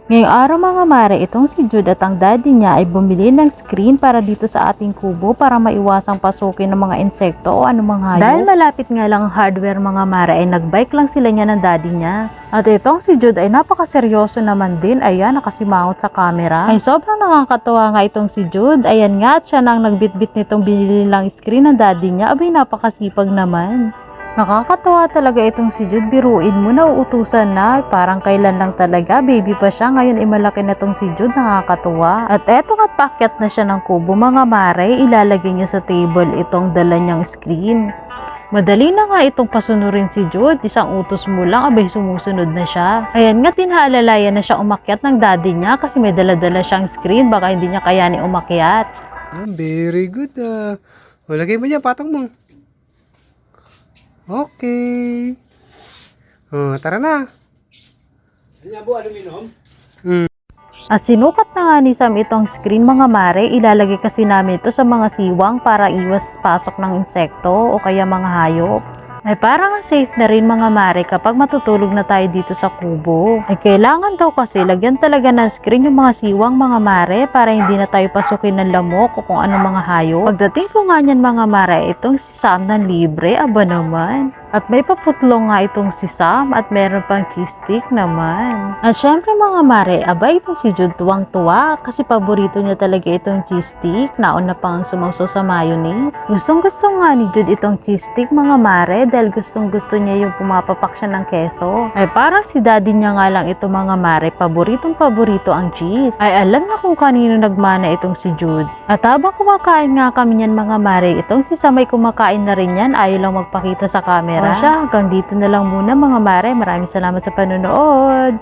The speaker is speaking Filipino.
Ngayong araw mga mare, itong si Jude at ang daddy niya ay bumili ng screen para dito sa ating kubo para maiwasang pasukin ng mga insekto o anumang hayop. Dahil malapit nga lang ang hardware mga mare ay nagbike lang sila niya ng daddy niya. At itong si Jude ay napakaseryoso naman din, ayan nakasimangot sa camera. Ay sobrang nakakatuwa nga itong si Jude, ayan nga at siya nang nagbitbit nitong binili lang screen ng daddy niya, abay napakasipag naman. Nakakatawa talaga itong si Jude, biruin mo na uutusan na, parang kailan lang talaga, baby pa siya, ngayon ay malaki na itong si Jude, nakakatuwa. At eto nga pakyat na siya ng kubo mga mare, ilalagay niya sa table itong dala niyang screen. Madali na nga itong pasunurin si Jude, isang utos mo lang, abay sumusunod na siya. Ayan nga, tinaalalayan na siya umakyat ng daddy niya kasi may dala-dala siyang screen, baka hindi niya kayanin umakyat. Very good O, lagay mo dyan, patong mo. Okay. Tara na. At sinukat na nga ni Sam itong screen mga mare, ilalagay kasi namin ito sa mga siwang para iwas pasok ng insekto o kaya mga hayop. Ay parang safe na rin mga mare kapag matutulog na tayo dito sa kubo. Ay kailangan daw kasi lagyan talaga ng screen yung mga siwang mga mare para hindi na tayo pasukin ng lamok o kung anong mga hayop. Pagdating ko nga niyan mga mare, itong si Sam ng libre, aba naman. At may paputlong nga itong si Sam at meron pang cheese stick naman. At syempre mga mare, abay itong si Jude tuwang-tuwa kasi paborito niya talaga itong cheese stick. Nauna pang sumamsaw sa mayonnaise. Gustong gusto nga ni Jude itong cheese stick mga mare dahil gustong gusto niya yung pumapapak siya ng keso. Ay parang si daddy niya nga lang ito mga mare, paboritong paborito ang cheese. Ay alam na kung kanino nagmana itong si Jude. At habang kumakain nga kami niyan mga mare, itong si Sam ay kumakain na rin yan, ayaw lang magpakita sa camera. Hanggang dito na lang muna mga mare. Maraming salamat sa panonood.